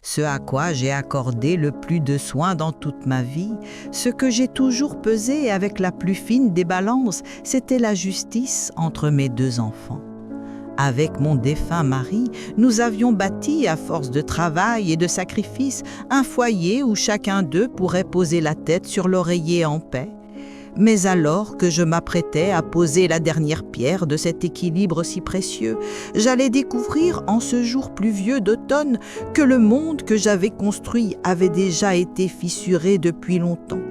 ce à quoi j'ai accordé le plus de soin dans toute ma vie, ce que j'ai toujours pesé avec la plus fine des balances, c'était la justice entre mes deux enfants. Avec mon défunt mari, nous avions bâti, à force de travail et de sacrifices, un foyer où chacun d'eux pourrait poser la tête sur l'oreiller en paix. Mais alors que je m'apprêtais à poser la dernière pierre de cet équilibre si précieux, j'allais découvrir en ce jour pluvieux d'automne que le monde que j'avais construit avait déjà été fissuré depuis longtemps,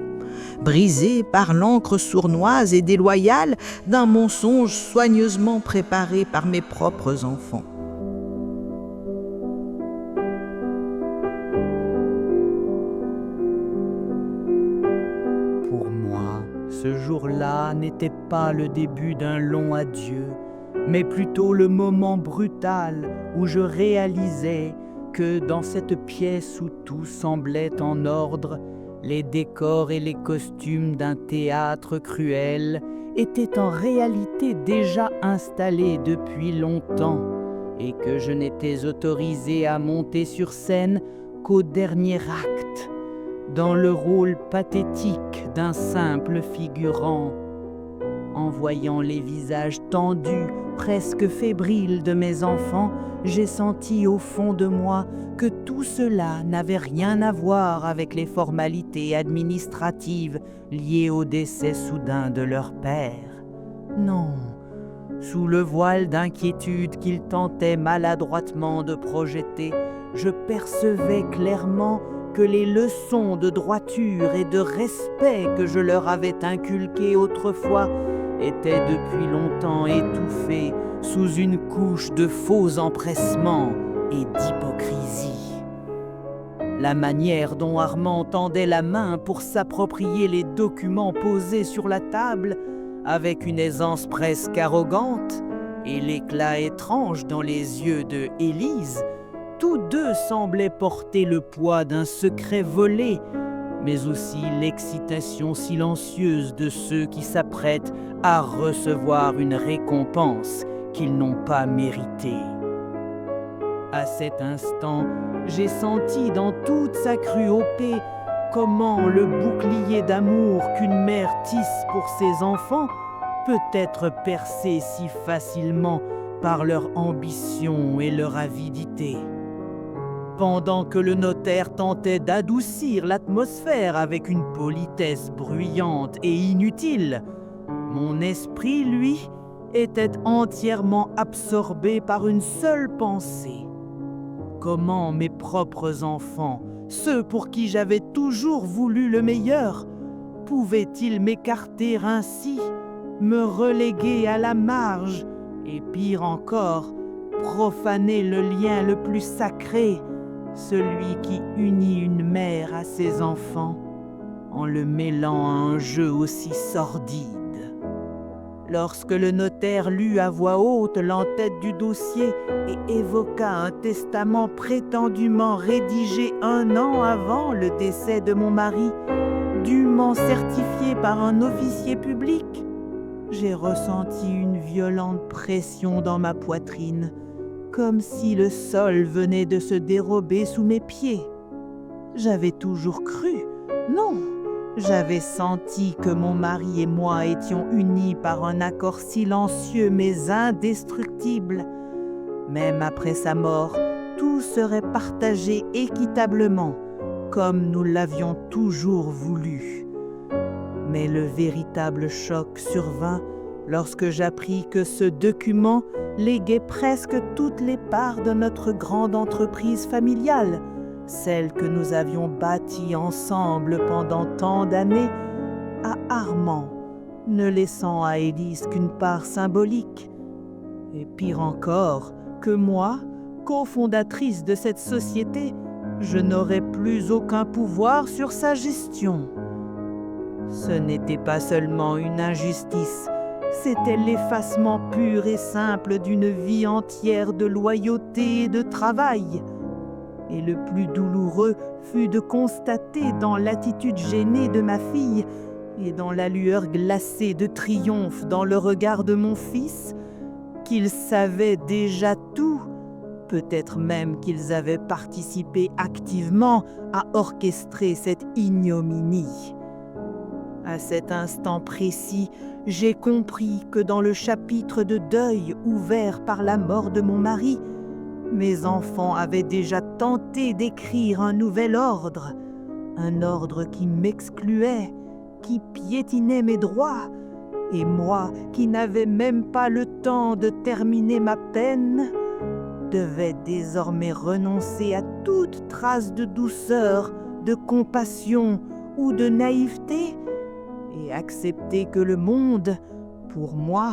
brisé par l'encre sournoise et déloyale d'un mensonge soigneusement préparé par mes propres enfants. Pour moi, ce jour-là n'était pas le début d'un long adieu, mais plutôt le moment brutal où je réalisais que dans cette pièce où tout semblait en ordre, les décors et les costumes d'un théâtre cruel étaient en réalité déjà installés depuis longtemps et que je n'étais autorisé à monter sur scène qu'au dernier acte, dans le rôle pathétique d'un simple figurant. En voyant les visages tendus, presque fébriles de mes enfants, j'ai senti au fond de moi que tout cela n'avait rien à voir avec les formalités administratives liées au décès soudain de leur père. Non, sous le voile d'inquiétude qu'ils tentaient maladroitement de projeter, je percevais clairement que les leçons de droiture et de respect que je leur avais inculquées autrefois étaient depuis longtemps étouffées sous une couche de faux empressement et d'hypocrisie. La manière dont Armand tendait la main pour s'approprier les documents posés sur la table, avec une aisance presque arrogante, et l'éclat étrange dans les yeux de Élise, tous deux semblaient porter le poids d'un secret volé, mais aussi l'excitation silencieuse de ceux qui s'apprêtent à recevoir une récompense qu'ils n'ont pas méritée. À cet instant, j'ai senti dans toute sa cruauté comment le bouclier d'amour qu'une mère tisse pour ses enfants peut être percé si facilement par leur ambition et leur avidité. Pendant que le notaire tentait d'adoucir l'atmosphère avec une politesse bruyante et inutile, mon esprit, lui, était entièrement absorbé par une seule pensée. Comment mes propres enfants, ceux pour qui j'avais toujours voulu le meilleur, pouvaient-ils m'écarter ainsi, me reléguer à la marge et, pire encore, profaner le lien le plus sacré, celui qui unit une mère à ses enfants, en le mêlant à un jeu aussi sordide. Lorsque le notaire lut à voix haute l'entête du dossier et évoqua un testament prétendument rédigé 1 an avant le décès de mon mari, dûment certifié par un officier public, j'ai ressenti une violente pression dans ma poitrine, comme si le sol venait de se dérober sous mes pieds. J'avais toujours cru, non, j'avais senti que mon mari et moi étions unis par un accord silencieux mais indestructible. Même après sa mort, tout serait partagé équitablement, comme nous l'avions toujours voulu. Mais le véritable choc survint lorsque j'appris que ce document léguait presque toutes les parts de notre grande entreprise familiale, celle que nous avions bâtie ensemble pendant tant d'années, à Armand, ne laissant à Élise qu'une part symbolique. Et pire encore, que moi, cofondatrice de cette société, je n'aurais plus aucun pouvoir sur sa gestion. Ce n'était pas seulement une injustice, c'était l'effacement pur et simple d'une vie entière de loyauté et de travail. Et le plus douloureux fut de constater dans l'attitude gênée de ma fille et dans la lueur glacée de triomphe dans le regard de mon fils qu'il savait déjà tout Peut-être même qu'ils avaient participé activement à orchestrer cette ignominie. À cet instant précis, j'ai compris que dans le chapitre de deuil ouvert par la mort de mon mari, mes enfants avaient déjà tenté d'écrire un nouvel ordre, un ordre qui m'excluait, qui piétinait mes droits, et moi, qui n'avais même pas le temps de terminer ma peine, devais désormais renoncer à toute trace de douceur, de compassion ou de naïveté, et accepter que le monde, pour moi,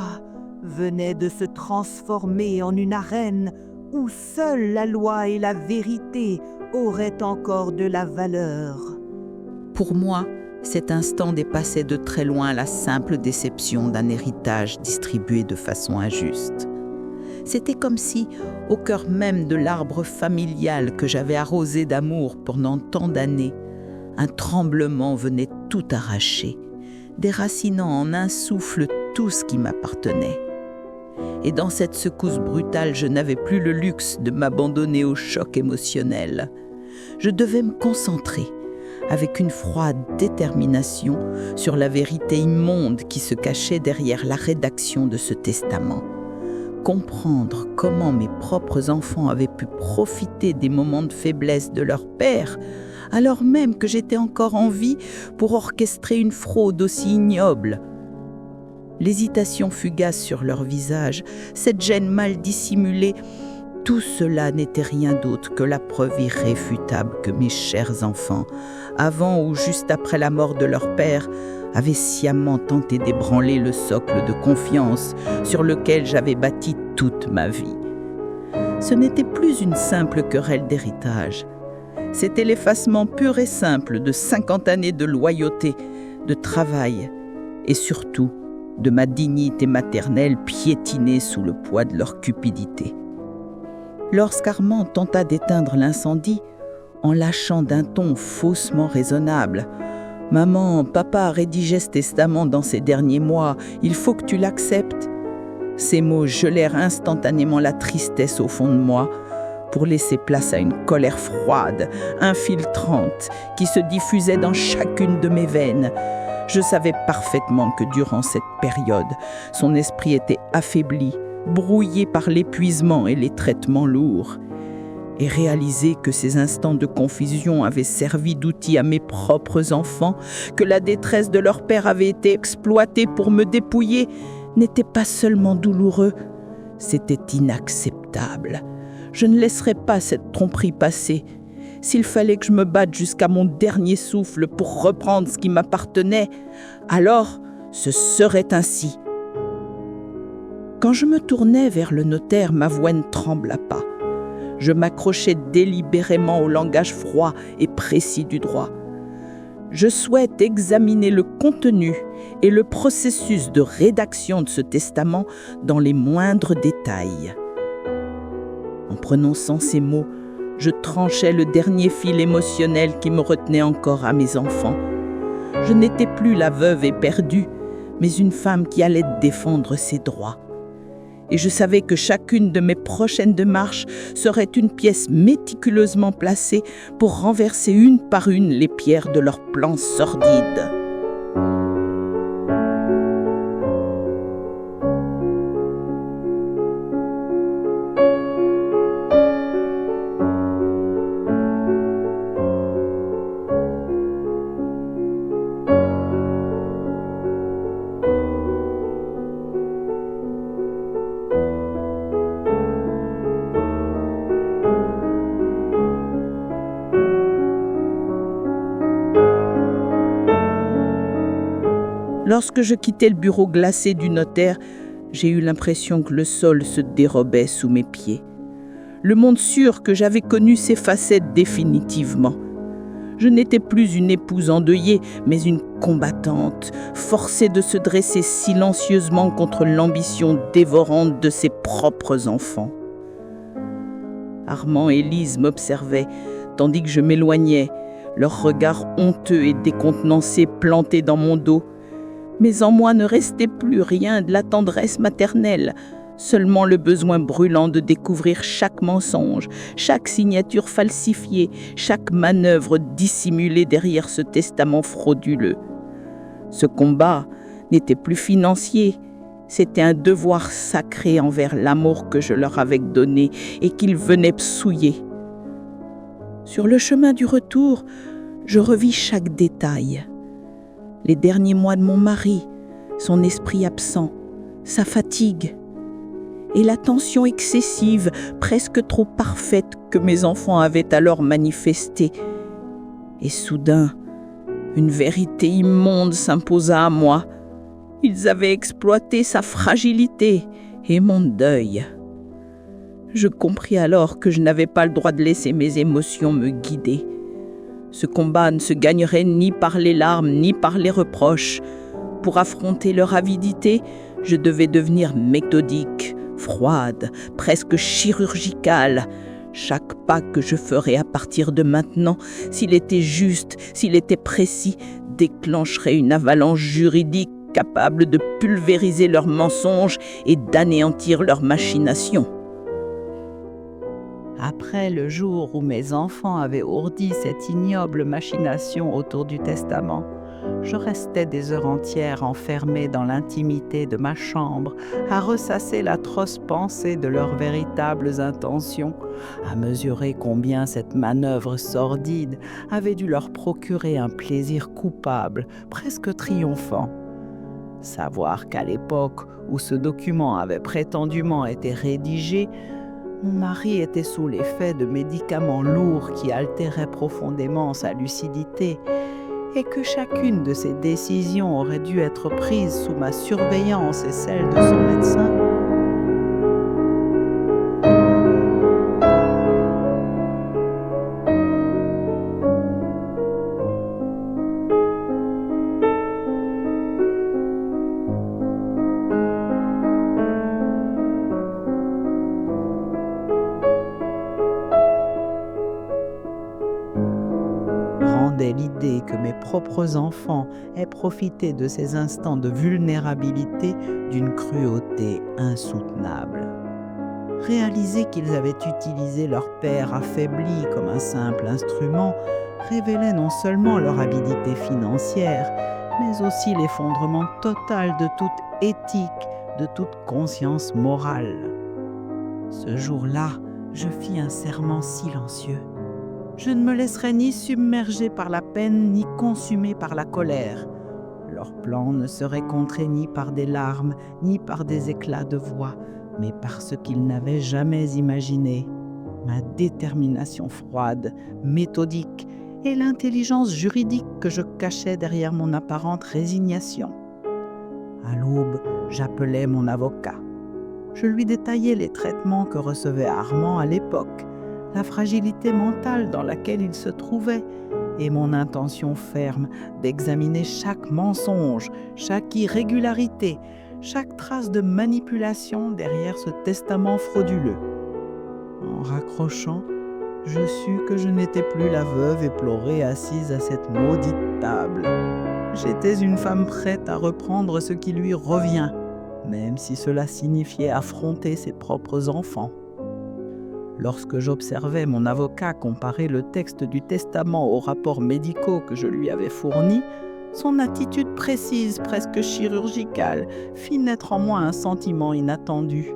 venait de se transformer en une arène où seule la loi et la vérité auraient encore de la valeur. Pour moi, cet instant dépassait de très loin la simple déception d'un héritage distribué de façon injuste. C'était comme si, au cœur même de l'arbre familial que j'avais arrosé d'amour pendant tant d'années, un tremblement venait tout arracher, déracinant en un souffle tout ce qui m'appartenait. Et dans cette secousse brutale, je n'avais plus le luxe de m'abandonner au choc émotionnel. Je devais me concentrer, avec une froide détermination, sur la vérité immonde qui se cachait derrière la rédaction de ce testament. Comprendre comment mes propres enfants avaient pu profiter des moments de faiblesse de leur père, alors même que j'étais encore en vie pour orchestrer une fraude aussi ignoble. L'hésitation fugace sur leur visage, cette gêne mal dissimulée, tout cela n'était rien d'autre que la preuve irréfutable que mes chers enfants, avant ou juste après la mort de leur père, avaient sciemment tenté d'ébranler le socle de confiance sur lequel j'avais bâti toute ma vie. Ce n'était plus une simple querelle d'héritage. C'était l'effacement pur et simple de 50 années de loyauté, de travail et surtout de ma dignité maternelle piétinée sous le poids de leur cupidité. Lorsqu'Armand tenta d'éteindre l'incendie, en lâchant d'un ton faussement raisonnable, « Maman, papa a rédigé ce testament dans ces derniers mois, il faut que tu l'acceptes », ces mots gelèrent instantanément la tristesse au fond de moi pour laisser place à une colère froide, infiltrante, qui se diffusait dans chacune de mes veines. Je savais parfaitement que durant cette période, son esprit était affaibli, brouillé par l'épuisement et les traitements lourds. Et réaliser que ces instants de confusion avaient servi d'outil à mes propres enfants, que la détresse de leur père avait été exploitée pour me dépouiller, n'était pas seulement douloureux, c'était inacceptable. Je ne laisserais pas cette tromperie passer. S'il fallait que je me batte jusqu'à mon dernier souffle pour reprendre ce qui m'appartenait, alors ce serait ainsi. Quand je me tournai vers le notaire, ma voix ne trembla pas. Je m'accrochai délibérément au langage froid et précis du droit. Je souhaite examiner le contenu et le processus de rédaction de ce testament dans les moindres détails. En prononçant ces mots, je tranchais le dernier fil émotionnel qui me retenait encore à mes enfants. Je n'étais plus la veuve éperdue, mais une femme qui allait défendre ses droits. Et je savais que chacune de mes prochaines démarches serait une pièce méticuleusement placée pour renverser une par une les pierres de leur plan sordide. Lorsque je quittais le bureau glacé du notaire, j'ai eu l'impression que le sol se dérobait sous mes pieds. Le monde sûr que j'avais connu s'effaçait définitivement. Je n'étais plus une épouse endeuillée, mais une combattante, forcée de se dresser silencieusement contre l'ambition dévorante de ses propres enfants. Armand et Lise m'observaient, tandis que je m'éloignais, leurs regards honteux et décontenancés plantés dans mon dos. Mais en moi ne restait plus rien de la tendresse maternelle, Seulement le besoin brûlant de découvrir chaque mensonge, chaque signature falsifiée, chaque manœuvre dissimulée derrière ce testament frauduleux. Ce combat n'était plus financier, c'était un devoir sacré envers l'amour que je leur avais donné et qu'ils venaient souiller. Sur le chemin du retour, je revis chaque détail. Les derniers mois de mon mari, son esprit absent, sa fatigue et la tension excessive, presque trop parfaite que mes enfants avaient alors manifestée. Et soudain, une vérité immonde s'imposa à moi. Ils avaient exploité sa fragilité et mon deuil. Je compris alors que je n'avais pas le droit de laisser mes émotions me guider. Ce combat ne se gagnerait ni par les larmes, ni par les reproches. Pour affronter leur avidité, je devais devenir méthodique, froide, presque chirurgicale. Chaque pas que je ferais à partir de maintenant, s'il était juste, s'il était précis, déclencherait une avalanche juridique capable de pulvériser leurs mensonges et d'anéantir leurs machinations. Après le jour où mes enfants avaient ourdi cette ignoble machination autour du testament, je restais des heures entières enfermée dans l'intimité de ma chambre, à ressasser l'atroce pensée de leurs véritables intentions, à mesurer combien cette manœuvre sordide avait dû leur procurer un plaisir coupable, presque triomphant. Savoir qu'à l'époque où ce document avait prétendument été rédigé, mon mari était sous l'effet de médicaments lourds qui altéraient profondément sa lucidité et que chacune de ses décisions aurait dû être prise sous ma surveillance et celle de son médecin. Rendait l'idée que mes propres enfants aient profité de ces instants de vulnérabilité d'une cruauté insoutenable. Réaliser qu'ils avaient utilisé leur père affaibli comme un simple instrument révélait non seulement leur avidité financière, mais aussi l'effondrement total de toute éthique, de toute conscience morale. Ce jour-là, je fis un serment silencieux. Je ne me laisserai ni submerger par la peine, ni consumer par la colère. Leur plan ne serait contré ni par des larmes, ni par des éclats de voix, mais par ce qu'ils n'avaient jamais imaginé. Ma détermination froide, méthodique, et l'intelligence juridique que je cachais derrière mon apparente résignation. À l'aube, j'appelai mon avocat. Je lui détaillai les traitements que recevait Armand à l'époque, la fragilité mentale dans laquelle il se trouvait et mon intention ferme d'examiner chaque mensonge, chaque irrégularité, chaque trace de manipulation derrière ce testament frauduleux. En raccrochant, je sus que je n'étais plus la veuve éplorée assise à cette maudite table. J'étais une femme prête à reprendre ce qui lui revient, même si cela signifiait affronter ses propres enfants. Lorsque j'observais mon avocat comparer le texte du testament aux rapports médicaux que je lui avais fournis, son attitude précise, presque chirurgicale, fit naître en moi un sentiment inattendu.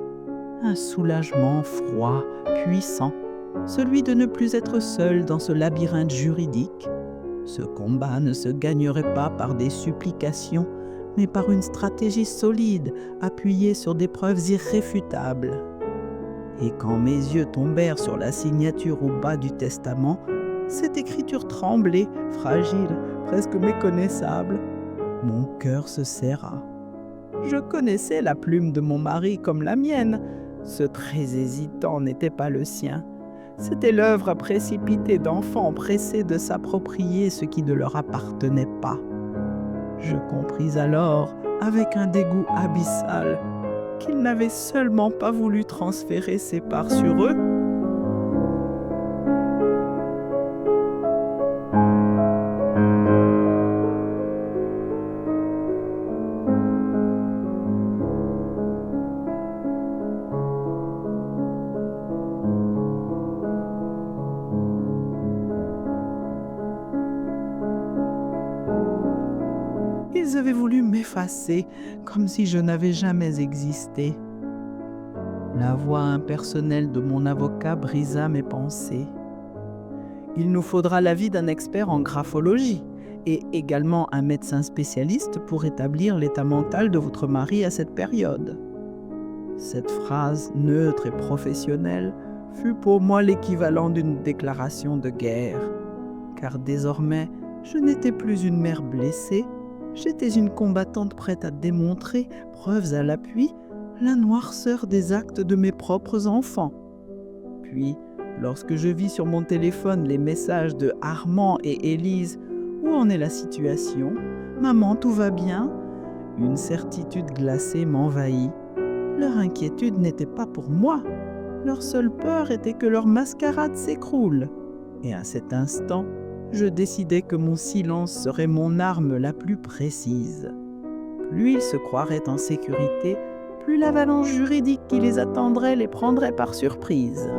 Un soulagement froid, puissant, celui de ne plus être seul dans ce labyrinthe juridique. Ce combat ne se gagnerait pas par des supplications, mais par une stratégie solide, appuyée sur des preuves irréfutables. Et quand mes yeux tombèrent sur la signature au bas du testament, cette écriture tremblait, fragile, presque méconnaissable. Mon cœur se serra. Je connaissais la plume de mon mari comme la mienne. Ce trait hésitant n'était pas le sien. C'était l'œuvre précipitée d'enfants pressés de s'approprier ce qui ne leur appartenait pas. Je compris alors, avec un dégoût abyssal, qu'ils n'avaient seulement pas voulu transférer ses parts sur eux, ils avaient voulu m'effacer, comme si je n'avais jamais existé. La voix impersonnelle de mon avocat brisa mes pensées. Il nous faudra l'avis d'un expert en graphologie et également un médecin spécialiste pour établir l'état mental de votre mari à cette période. Cette phrase neutre et professionnelle fut pour moi l'équivalent d'une déclaration de guerre, car désormais, je n'étais plus une mère blessée, j'étais une combattante prête à démontrer, preuves à l'appui, la noirceur des actes de mes propres enfants. Puis, lorsque je vis sur mon téléphone les messages de Armand et Élise, où en est la situation? Maman, tout va bien? Une certitude glacée m'envahit. Leur inquiétude n'était pas pour moi. Leur seule peur était que leur mascarade s'écroule. Et à cet instant, je décidai que mon silence serait mon arme la plus précise. Plus ils se croiraient en sécurité, plus l'avalanche juridique qui les attendrait les prendrait par surprise.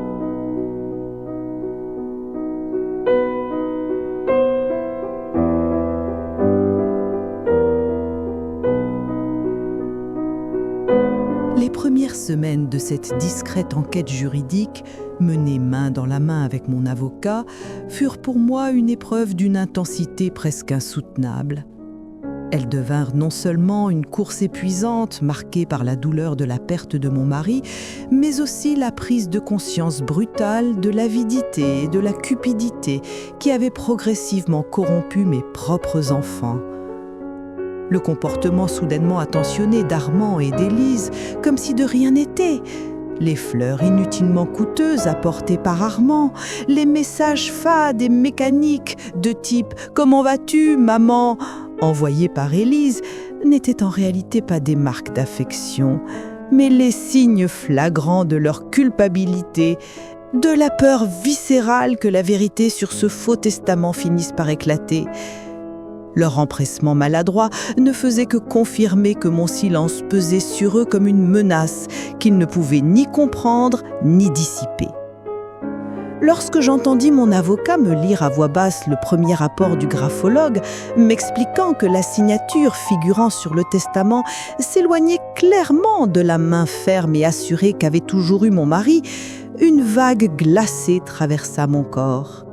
Les premières semaines de cette discrète enquête juridique, menée main dans la main avec mon avocat, furent pour moi une épreuve d'une intensité presque insoutenable. Elles devinrent non seulement une course épuisante marquée par la douleur de la perte de mon mari, mais aussi la prise de conscience brutale de l'avidité et de la cupidité qui avaient progressivement corrompu mes propres enfants. Le comportement soudainement attentionné d'Armand et d'Élise, comme si de rien n'était. Les fleurs inutilement coûteuses apportées par Armand, les messages fades et mécaniques de type « Comment vas-tu, maman ?» envoyés par Élise, n'étaient en réalité pas des marques d'affection, mais les signes flagrants de leur culpabilité, de la peur viscérale que la vérité sur ce faux testament finisse par éclater. Leur empressement maladroit ne faisait que confirmer que mon silence pesait sur eux comme une menace qu'ils ne pouvaient ni comprendre ni dissiper. Lorsque j'entendis mon avocat me lire à voix basse le premier rapport du graphologue, m'expliquant que la signature figurant sur le testament s'éloignait clairement de la main ferme et assurée qu'avait toujours eu mon mari, une vague glacée traversa mon corps.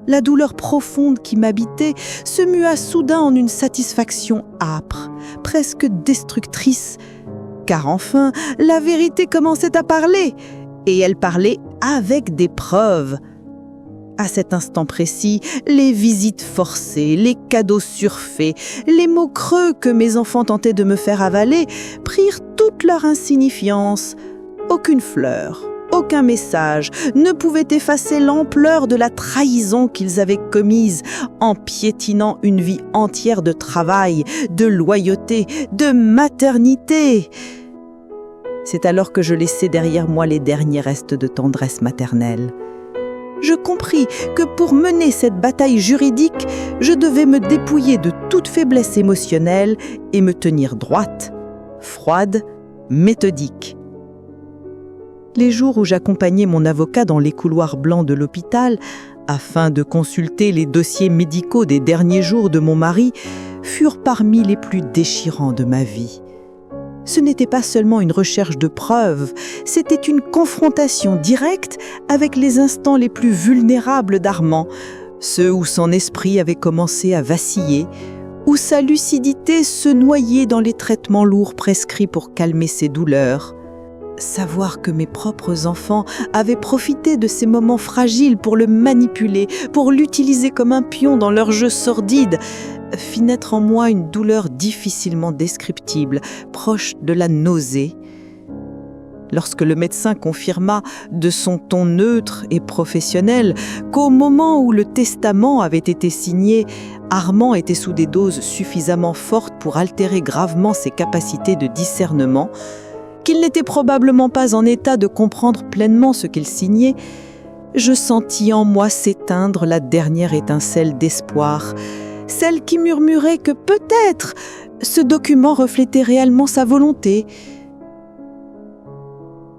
La douleur profonde qui m'habitait se mua soudain en une satisfaction âpre, presque destructrice, car enfin, la vérité commençait à parler, et elle parlait avec des preuves. À cet instant précis, les visites forcées, les cadeaux surfaits, les mots creux que mes enfants tentaient de me faire avaler prirent toute leur insignifiance. Aucune fleur, aucun message ne pouvait effacer l'ampleur de la trahison qu'ils avaient commise en piétinant une vie entière de travail, de loyauté, de maternité. C'est alors que je laissai derrière moi les derniers restes de tendresse maternelle. Je compris que pour mener cette bataille juridique, je devais me dépouiller de toute faiblesse émotionnelle et me tenir droite, froide, méthodique. Les jours où j'accompagnais mon avocat dans les couloirs blancs de l'hôpital, afin de consulter les dossiers médicaux des derniers jours de mon mari, furent parmi les plus déchirants de ma vie. Ce n'était pas seulement une recherche de preuves, c'était une confrontation directe avec les instants les plus vulnérables d'Armand, ceux où son esprit avait commencé à vaciller, où sa lucidité se noyait dans les traitements lourds prescrits pour calmer ses douleurs. Savoir que mes propres enfants avaient profité de ces moments fragiles pour le manipuler, pour l'utiliser comme un pion dans leur jeu sordide, fit naître en moi une douleur difficilement descriptible, proche de la nausée. Lorsque le médecin confirma de son ton neutre et professionnel qu'au moment où le testament avait été signé, Armand était sous des doses suffisamment fortes pour altérer gravement ses capacités de discernement, qu'il n'était probablement pas en état de comprendre pleinement ce qu'il signait, je sentis en moi s'éteindre la dernière étincelle d'espoir, celle qui murmurait que peut-être ce document reflétait réellement sa volonté.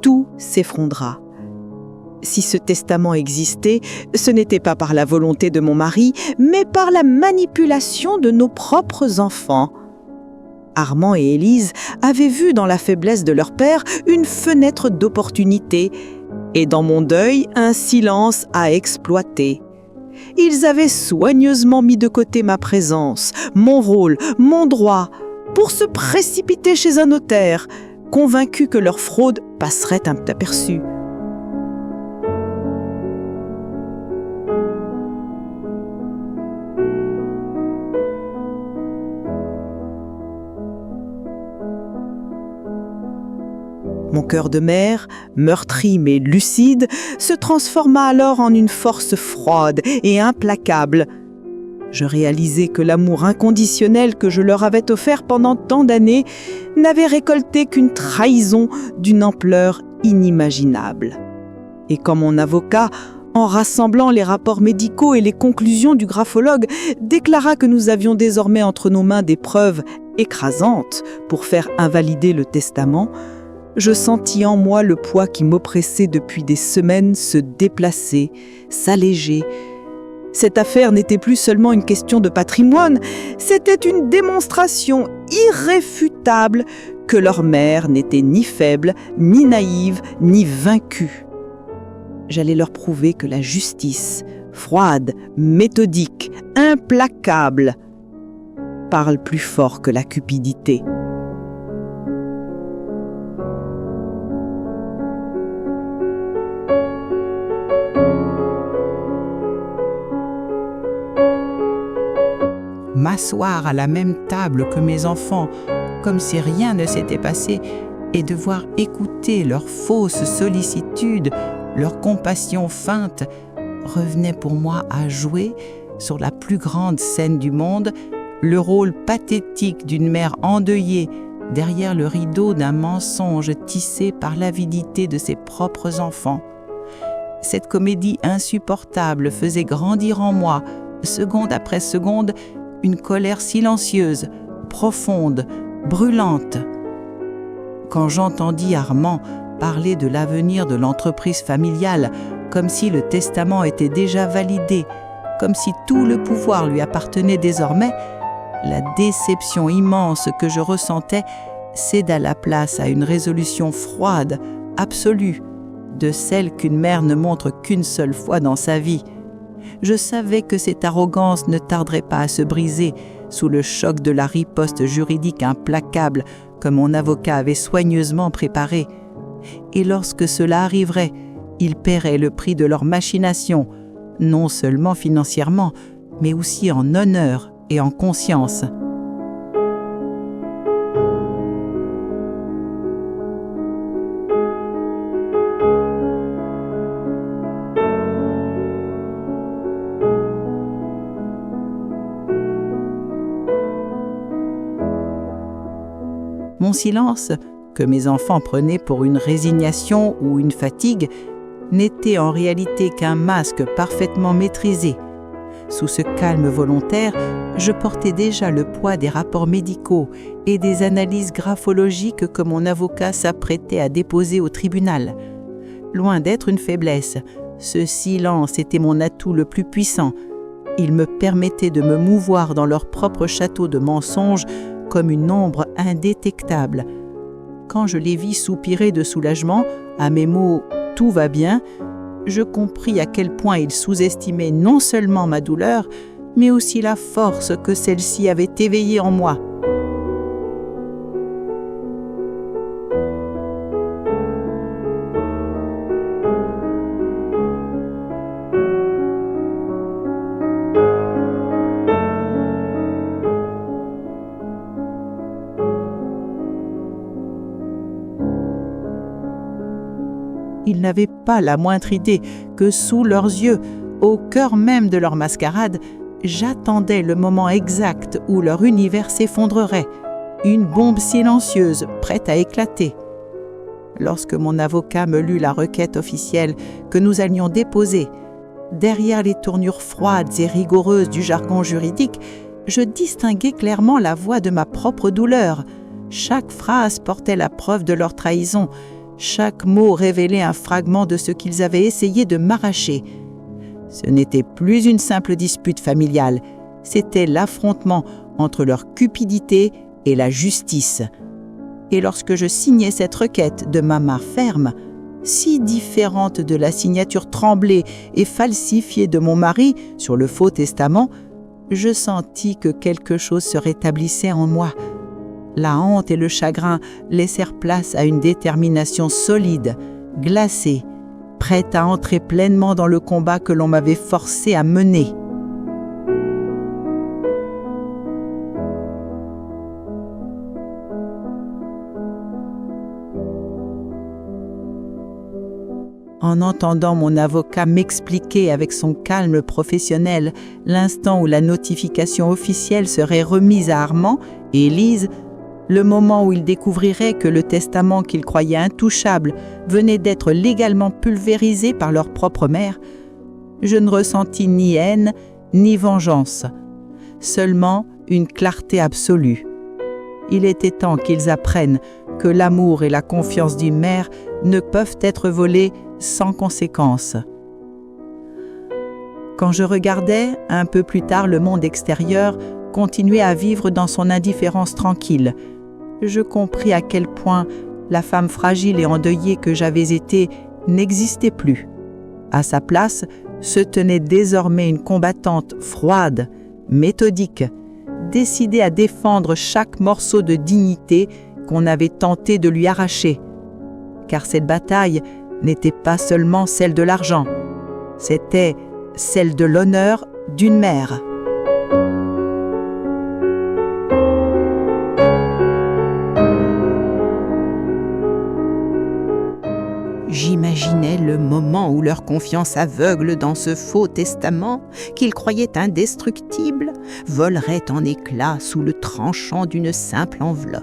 Tout s'effondra. Si ce testament existait, ce n'était pas par la volonté de mon mari, mais par la manipulation de nos propres enfants. Armand et Élise avaient vu dans la faiblesse de leur père une fenêtre d'opportunité et dans mon deuil un silence à exploiter. Ils avaient soigneusement mis de côté ma présence, mon rôle, mon droit, pour se précipiter chez un notaire, convaincus que leur fraude passerait inaperçue. Mon cœur de mère, meurtri mais lucide, se transforma alors en une force froide et implacable. Je réalisai que l'amour inconditionnel que je leur avais offert pendant tant d'années n'avait récolté qu'une trahison d'une ampleur inimaginable. Et quand mon avocat, en rassemblant les rapports médicaux et les conclusions du graphologue, déclara que nous avions désormais entre nos mains des preuves écrasantes pour faire invalider le testament, je sentis en moi le poids qui m'oppressait depuis des semaines se déplacer, s'alléger. Cette affaire n'était plus seulement une question de patrimoine, c'était une démonstration irréfutable que leur mère n'était ni faible, ni naïve, ni vaincue. J'allais leur prouver que la justice, froide, méthodique, implacable, parle plus fort que la cupidité. M'asseoir à la même table que mes enfants, comme si rien ne s'était passé, et devoir écouter leur fausse sollicitude, leur compassion feinte, revenait pour moi à jouer, sur la plus grande scène du monde, le rôle pathétique d'une mère endeuillée derrière le rideau d'un mensonge tissé par l'avidité de ses propres enfants. Cette comédie insupportable faisait grandir en moi, seconde après seconde, une colère silencieuse, profonde, brûlante. Quand j'entendis Armand parler de l'avenir de l'entreprise familiale, comme si le testament était déjà validé, comme si tout le pouvoir lui appartenait désormais, la déception immense que je ressentais céda la place à une résolution froide, absolue, de celle qu'une mère ne montre qu'une seule fois dans sa vie. Je savais que cette arrogance ne tarderait pas à se briser sous le choc de la riposte juridique implacable que mon avocat avait soigneusement préparée. Et lorsque cela arriverait, ils paieraient le prix de leur machination, non seulement financièrement, mais aussi en honneur et en conscience. Mon silence, que mes enfants prenaient pour une résignation ou une fatigue, n'était en réalité qu'un masque parfaitement maîtrisé. Sous ce calme volontaire, je portais déjà le poids des rapports médicaux et des analyses graphologiques que mon avocat s'apprêtait à déposer au tribunal. Loin d'être une faiblesse, ce silence était mon atout le plus puissant. Il me permettait de me mouvoir dans leur propre château de mensonges comme une ombre indétectable. Quand je les vis soupirer de soulagement à mes mots « tout va bien », je compris à quel point ils sous-estimaient non seulement ma douleur, mais aussi la force que celle-ci avait éveillée en moi. Ils n'avaient pas la moindre idée que sous leurs yeux, au cœur même de leur mascarade, j'attendais le moment exact où leur univers s'effondrerait, une bombe silencieuse prête à éclater. Lorsque mon avocat me lut la requête officielle que nous allions déposer, derrière les tournures froides et rigoureuses du jargon juridique, je distinguais clairement la voix de ma propre douleur. Chaque phrase portait la preuve de leur trahison. Chaque mot révélait un fragment de ce qu'ils avaient essayé de m'arracher. Ce n'était plus une simple dispute familiale, c'était l'affrontement entre leur cupidité et la justice. Et lorsque je signais cette requête de ma main ferme, si différente de la signature tremblée et falsifiée de mon mari sur le faux testament, je sentis que quelque chose se rétablissait en moi. La honte et le chagrin laissèrent place à une détermination solide, glacée, prête à entrer pleinement dans le combat que l'on m'avait forcé à mener. En entendant mon avocat m'expliquer avec son calme professionnel l'instant où la notification officielle serait remise à Armand et Élise, le moment où il découvrirait que le testament qu'il croyait intouchable venait d'être légalement pulvérisé par leur propre mère, je ne ressentis ni haine ni vengeance, seulement une clarté absolue. Il était temps qu'ils apprennent que l'amour et la confiance d'une mère ne peuvent être volés sans conséquence. Quand je regardais, un peu plus tard, le monde extérieur continuer à vivre dans son indifférence tranquille, je compris à quel point la femme fragile et endeuillée que j'avais été n'existait plus. À sa place se tenait désormais une combattante froide, méthodique, décidée à défendre chaque morceau de dignité qu'on avait tenté de lui arracher. Car cette bataille n'était pas seulement celle de l'argent, c'était celle de l'honneur d'une mère. J'imaginais le moment où leur confiance aveugle dans ce faux testament, qu'ils croyaient indestructible, volerait en éclats sous le tranchant d'une simple enveloppe.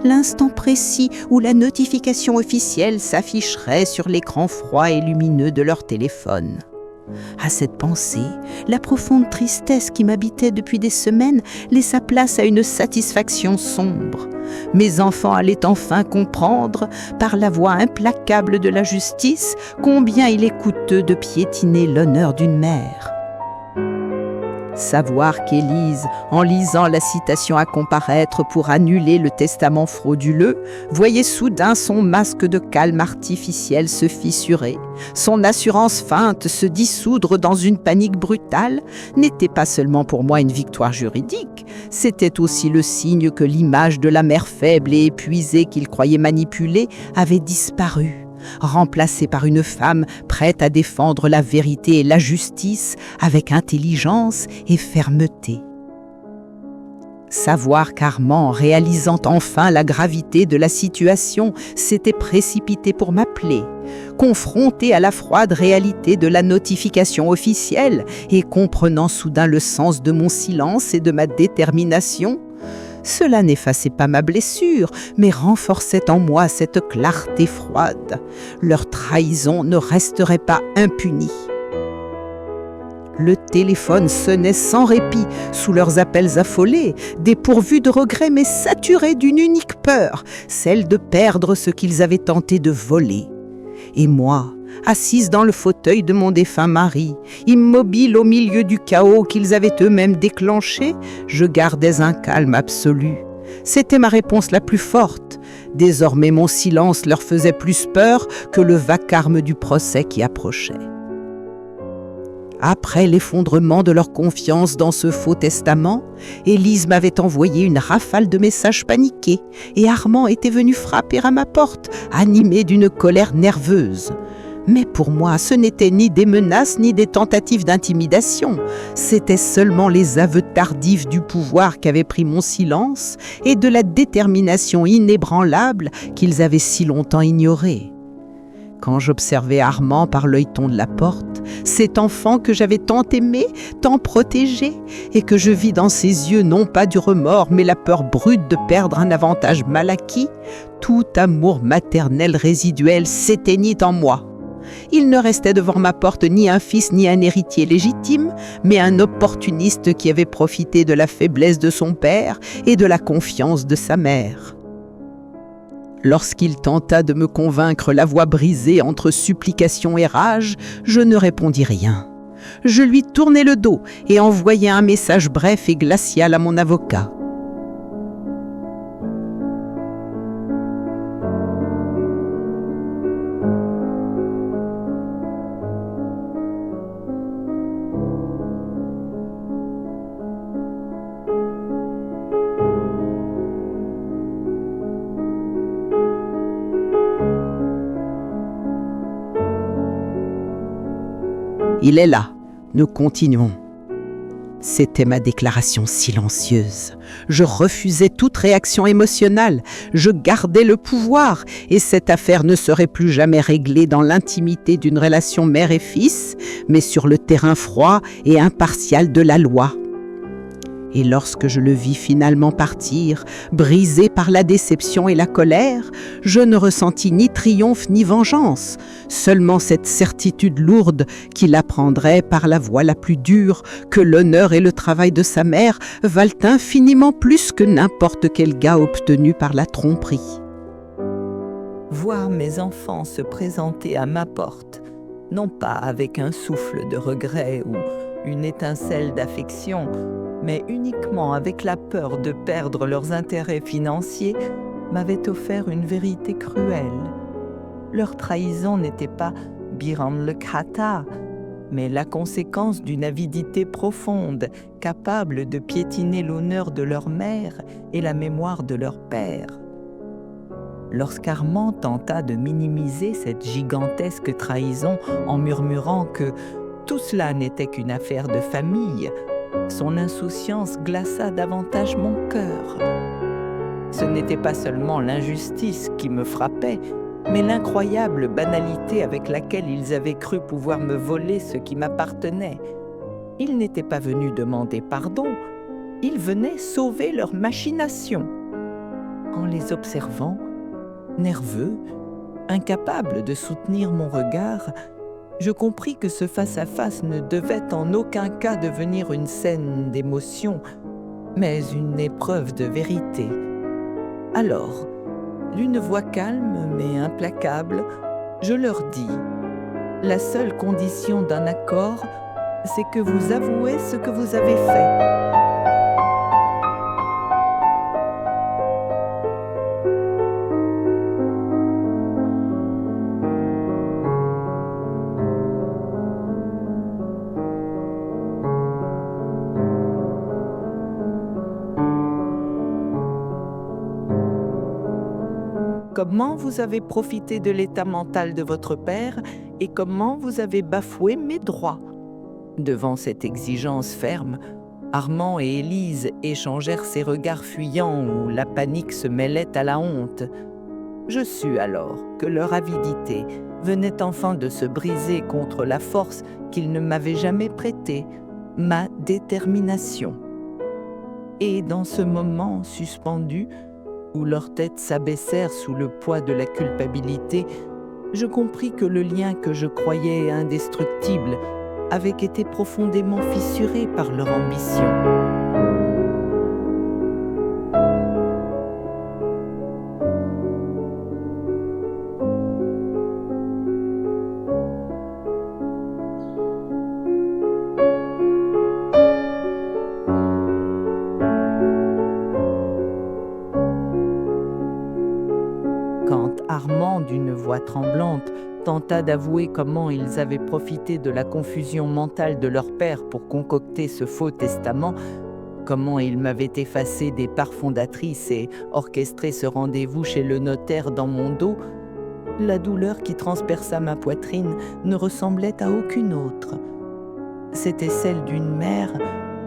L'instant précis où la notification officielle s'afficherait sur l'écran froid et lumineux de leur téléphone. À cette pensée, la profonde tristesse qui m'habitait depuis des semaines laissa place à une satisfaction sombre. Mes enfants allaient enfin comprendre, par la voix implacable de la justice, combien il est coûteux de piétiner l'honneur d'une mère. Savoir qu'Élise, en lisant la citation à comparaître pour annuler le testament frauduleux, voyait soudain son masque de calme artificiel se fissurer, son assurance feinte se dissoudre dans une panique brutale, n'était pas seulement pour moi une victoire juridique, c'était aussi le signe que l'image de la mère faible et épuisée qu'il croyait manipuler avait disparu, remplacée par une femme prête à défendre la vérité et la justice avec intelligence et fermeté. Savoir qu'Armand, réalisant enfin la gravité de la situation, s'était précipité pour m'appeler, confronté à la froide réalité de la notification officielle et comprenant soudain le sens de mon silence et de ma détermination, cela n'effaçait pas ma blessure, mais renforçait en moi cette clarté froide. Leur trahison ne resterait pas impunie. Le téléphone sonnait sans répit sous leurs appels affolés, dépourvus de regrets mais saturés d'une unique peur, celle de perdre ce qu'ils avaient tenté de voler. Et moi, assise dans le fauteuil de mon défunt mari, immobile au milieu du chaos qu'ils avaient eux-mêmes déclenché, je gardais un calme absolu. C'était ma réponse la plus forte. Désormais, mon silence leur faisait plus peur que le vacarme du procès qui approchait. Après l'effondrement de leur confiance dans ce faux testament, Élise m'avait envoyé une rafale de messages paniqués et Armand était venu frapper à ma porte, animé d'une colère nerveuse. Mais pour moi, ce n'étaient ni des menaces ni des tentatives d'intimidation. C'étaient seulement les aveux tardifs du pouvoir qu'avait pris mon silence et de la détermination inébranlable qu'ils avaient si longtemps ignorée. Quand j'observais Armand par l'œilleton de la porte, cet enfant que j'avais tant aimé, tant protégé, et que je vis dans ses yeux non pas du remords, mais la peur brute de perdre un avantage mal acquis, tout amour maternel résiduel s'éteignit en moi. Il ne restait devant ma porte ni un fils ni un héritier légitime, mais un opportuniste qui avait profité de la faiblesse de son père et de la confiance de sa mère. Lorsqu'il tenta de me convaincre la voix brisée entre supplication et rage, je ne répondis rien. Je lui tournai le dos et envoyai un message bref et glacial à mon avocat. Il est là. Nous continuons. C'était ma déclaration silencieuse. Je refusais toute réaction émotionnelle. Je gardais le pouvoir et cette affaire ne serait plus jamais réglée dans l'intimité d'une relation mère et fils, mais sur le terrain froid et impartial de la loi. Et lorsque je le vis finalement partir, brisé par la déception et la colère, je ne ressentis ni triomphe ni vengeance, seulement cette certitude lourde qu'il apprendrait par la voie la plus dure que l'honneur et le travail de sa mère valent infiniment plus que n'importe quel gain obtenu par la tromperie. Voir mes enfants se présenter à ma porte, non pas avec un souffle de regret ou une étincelle d'affection, mais uniquement avec la peur de perdre leurs intérêts financiers, m'avait offert une vérité cruelle. Leur trahison n'était pas Biran le Khata, mais la conséquence d'une avidité profonde, capable de piétiner l'honneur de leur mère et la mémoire de leur père. Lorsqu'Armand tenta de minimiser cette gigantesque trahison en murmurant que tout cela n'était qu'une affaire de famille, son insouciance glaça davantage mon cœur. Ce n'était pas seulement l'injustice qui me frappait, mais l'incroyable banalité avec laquelle ils avaient cru pouvoir me voler ce qui m'appartenait. Ils n'étaient pas venus demander pardon, ils venaient sauver leur machination. En les observant, nerveux, incapable de soutenir mon regard, je compris que ce face-à-face ne devait en aucun cas devenir une scène d'émotion, mais une épreuve de vérité. Alors, d'une voix calme mais implacable, je leur dis « La seule condition d'un accord, c'est que vous avouez ce que vous avez fait. » Comment vous avez profité de l'état mental de votre père et comment vous avez bafoué mes droits. Devant cette exigence ferme, Armand et Élise échangèrent ces regards fuyants où la panique se mêlait à la honte. Je sus alors que leur avidité venait enfin de se briser contre la force qu'ils ne m'avaient jamais prêtée, ma détermination. Et dans ce moment suspendu, où leurs têtes s'abaissèrent sous le poids de la culpabilité, je compris que le lien que je croyais indestructible avait été profondément fissuré par leur ambition. Quand Armand, d'une voix tremblante, tenta d'avouer comment ils avaient profité de la confusion mentale de leur père pour concocter ce faux testament, comment il m'avait effacé des parts fondatrices et orchestré ce rendez-vous chez le notaire dans mon dos, la douleur qui transperça ma poitrine ne ressemblait à aucune autre. C'était celle d'une mère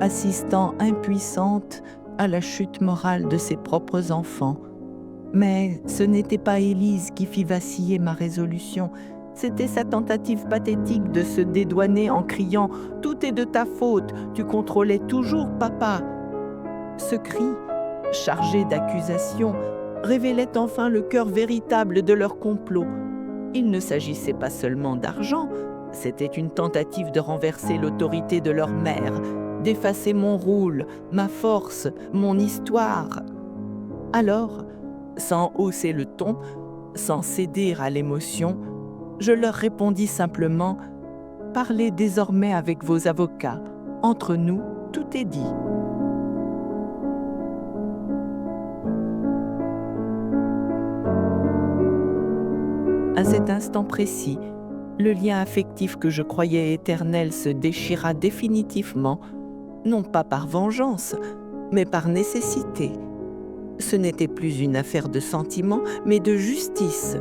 assistant impuissante à la chute morale de ses propres enfants. Mais ce n'était pas Élise qui fit vaciller ma résolution, c'était sa tentative pathétique de se dédouaner en criant « Tout est de ta faute, tu contrôlais toujours papa !» Ce cri, chargé d'accusations, révélait enfin le cœur véritable de leur complot. Il ne s'agissait pas seulement d'argent, c'était une tentative de renverser l'autorité de leur mère, d'effacer mon rôle, ma force, mon histoire. Alors, sans hausser le ton, sans céder à l'émotion, je leur répondis simplement « Parlez désormais avec vos avocats. Entre nous, tout est dit. » À cet instant précis, le lien affectif que je croyais éternel se déchira définitivement, non pas par vengeance, mais par nécessité. Ce n'était plus une affaire de sentiment, mais de justice.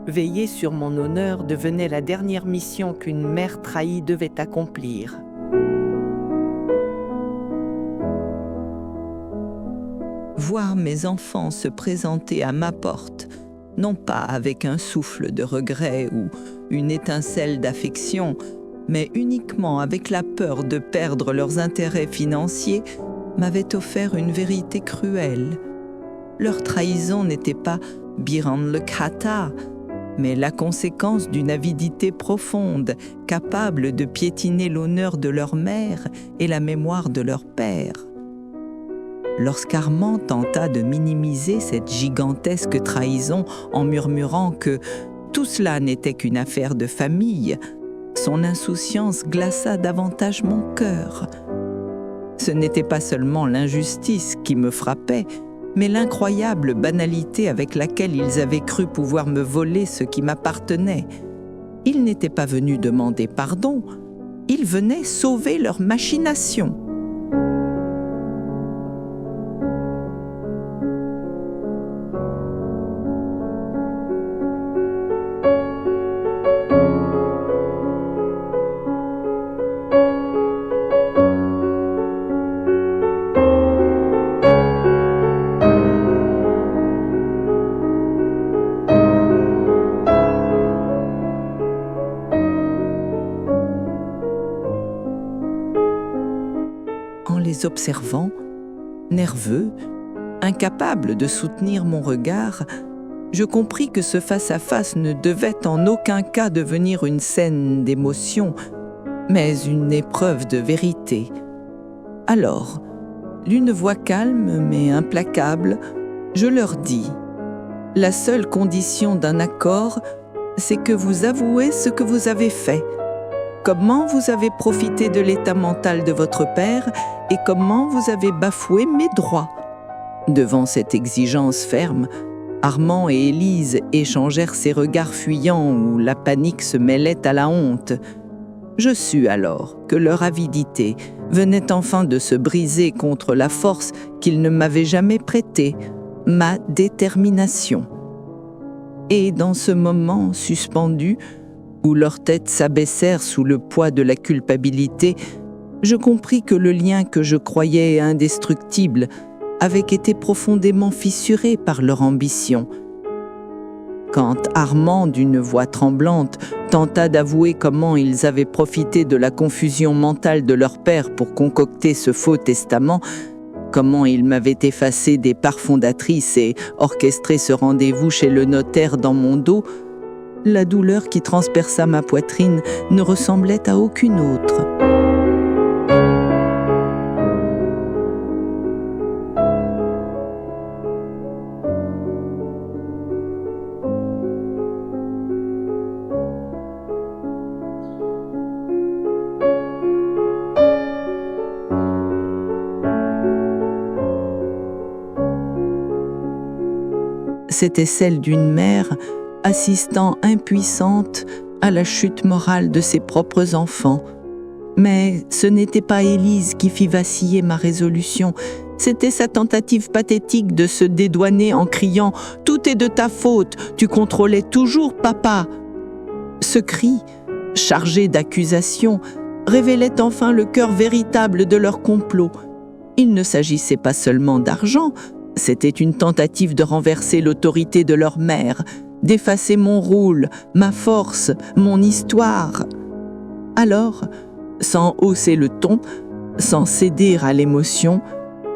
Veiller sur mon honneur devenait la dernière mission qu'une mère trahie devait accomplir. Voir mes enfants se présenter à ma porte, non pas avec un souffle de regret ou une étincelle d'affection, mais uniquement avec la peur de perdre leurs intérêts financiers, m'avait offert une vérité cruelle. Leur trahison n'était pas biran le khata, mais la conséquence d'une avidité profonde, capable de piétiner l'honneur de leur mère et la mémoire de leur père. Lorsqu'Armand tenta de minimiser cette gigantesque trahison en murmurant que tout cela n'était qu'une affaire de famille, son insouciance glaça davantage mon cœur. Ce n'était pas seulement l'injustice qui me frappait, mais l'incroyable banalité avec laquelle ils avaient cru pouvoir me voler ce qui m'appartenait. Ils n'étaient pas venus demander pardon, ils venaient sauver leur machination. Les observant, nerveux, incapable de soutenir mon regard, je compris que ce face-à-face ne devait en aucun cas devenir une scène d'émotion, mais une épreuve de vérité. Alors, d'une voix calme mais implacable, je leur dis « La seule condition d'un accord, c'est que vous avouez ce que vous avez fait. Comment vous avez profité de l'état mental de votre père et comment vous avez bafoué mes droits. » Devant cette exigence ferme, Armand et Élise échangèrent ces regards fuyants où la panique se mêlait à la honte. Je sus alors que leur avidité venait enfin de se briser contre la force qu'ils ne m'avaient jamais prêtée, ma détermination. Et dans ce moment suspendu, où leurs têtes s'abaissèrent sous le poids de la culpabilité, je compris que le lien que je croyais indestructible avait été profondément fissuré par leur ambition. Quand Armand, d'une voix tremblante, tenta d'avouer comment ils avaient profité de la confusion mentale de leur père pour concocter ce faux testament, comment il m'avait effacé des parts fondatrices et orchestré ce rendez-vous chez le notaire dans mon dos, la douleur qui transperça ma poitrine ne ressemblait à aucune autre. C'était celle d'une mère assistant impuissante à la chute morale de ses propres enfants. Mais ce n'était pas Élise qui fit vaciller ma résolution, c'était sa tentative pathétique de se dédouaner en criant « Tout est de ta faute, tu contrôlais toujours papa !» Ce cri, chargé d'accusations, révélait enfin le cœur véritable de leur complot. Il ne s'agissait pas seulement d'argent, c'était une tentative de renverser l'autorité de leur mère, d'effacer mon rôle, ma force, mon histoire. Alors, sans hausser le ton, sans céder à l'émotion,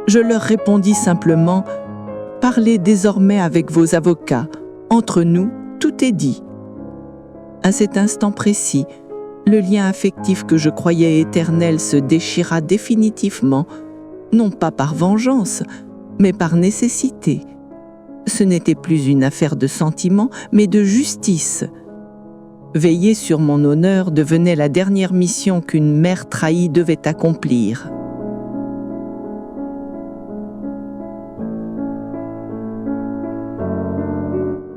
je leur répondis simplement « Parlez désormais avec vos avocats. Entre nous, tout est dit. » À cet instant précis, le lien affectif que je croyais éternel se déchira définitivement, non pas par vengeance, mais par nécessité. Ce n'était plus une affaire de sentiment, mais de justice. Veiller sur mon honneur devenait la dernière mission qu'une mère trahie devait accomplir.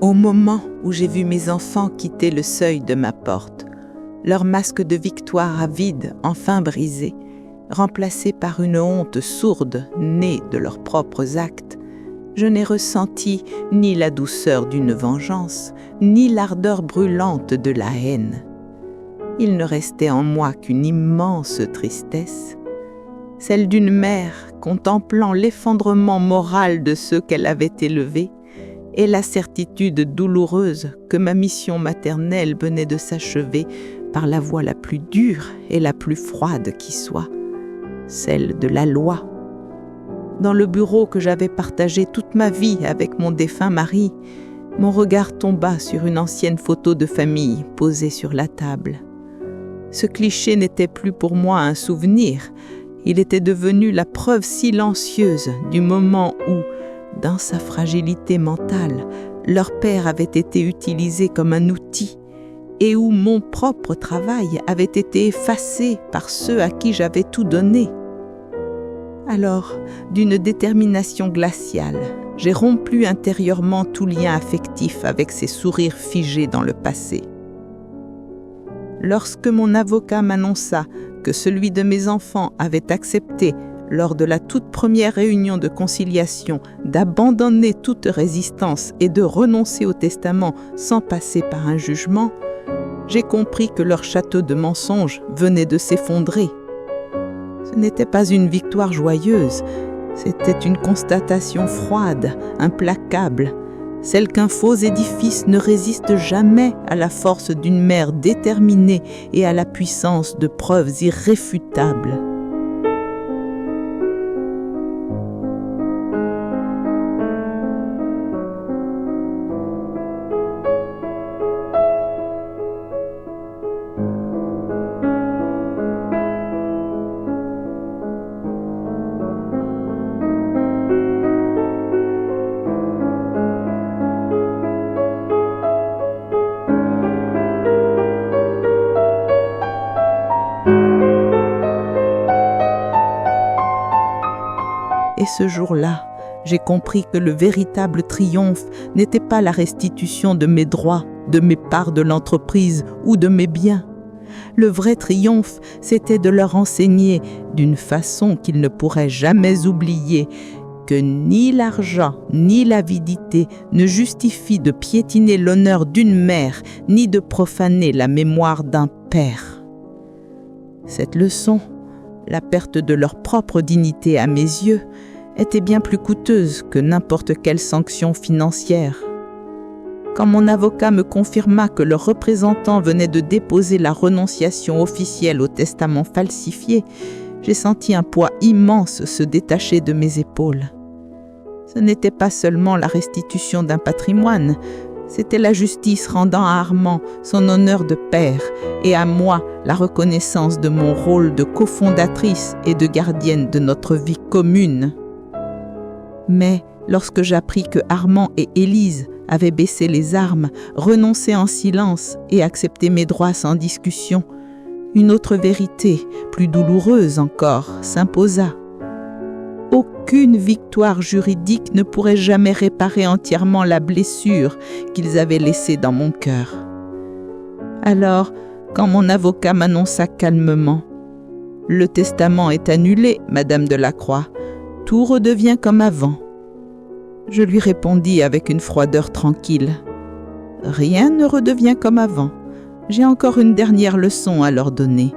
Au moment où j'ai vu mes enfants quitter le seuil de ma porte, leur masque de victoire avide enfin brisé, remplacé par une honte sourde née de leurs propres actes, Je n'ai ressenti ni la douceur d'une vengeance, ni l'ardeur brûlante de la haine. Il ne restait en moi qu'une immense tristesse, celle d'une mère contemplant l'effondrement moral de ceux qu'elle avait élevés et la certitude douloureuse que ma mission maternelle venait de s'achever par la voie la plus dure et la plus froide qui soit, celle de la loi. Dans le bureau que j'avais partagé toute ma vie avec mon défunt mari, mon regard tomba sur une ancienne photo de famille posée sur la table. Ce cliché n'était plus pour moi un souvenir, il était devenu la preuve silencieuse du moment où, dans sa fragilité mentale, leur père avait été utilisé comme un outil et où mon propre travail avait été effacé par ceux à qui j'avais tout donné. Alors, d'une détermination glaciale, j'ai rompu intérieurement tout lien affectif avec ces sourires figés dans le passé. Lorsque mon avocat m'annonça que celui de mes enfants avait accepté, lors de la toute première réunion de conciliation, d'abandonner toute résistance et de renoncer au testament sans passer par un jugement, j'ai compris que leur château de mensonges venait de s'effondrer. Ce n'était pas une victoire joyeuse, c'était une constatation froide, implacable, celle qu'un faux édifice ne résiste jamais à la force d'une mère déterminée et à la puissance de preuves irréfutables. Et ce jour-là, j'ai compris que le véritable triomphe n'était pas la restitution de mes droits, de mes parts de l'entreprise ou de mes biens. Le vrai triomphe, c'était de leur enseigner, d'une façon qu'ils ne pourraient jamais oublier, que ni l'argent ni l'avidité ne justifient de piétiner l'honneur d'une mère, ni de profaner la mémoire d'un père. Cette leçon, la perte de leur propre dignité à mes yeux, était bien plus coûteuse que n'importe quelle sanction financière. Quand mon avocat me confirma que le représentant venait de déposer la renonciation officielle au testament falsifié, j'ai senti un poids immense se détacher de mes épaules. Ce n'était pas seulement la restitution d'un patrimoine, c'était la justice rendant à Armand son honneur de père et à moi la reconnaissance de mon rôle de cofondatrice et de gardienne de notre vie commune. Mais lorsque j'appris que Armand et Élise avaient baissé les armes, renoncé en silence et accepté mes droits sans discussion, une autre vérité, plus douloureuse encore, s'imposa. Aucune victoire juridique ne pourrait jamais réparer entièrement la blessure qu'ils avaient laissée dans mon cœur. Alors, quand mon avocat m'annonça calmement « Le testament est annulé, Madame de Lacroix, tout redevient comme avant », je lui répondis avec une froideur tranquille « Rien ne redevient comme avant. J'ai encore une dernière leçon à leur donner,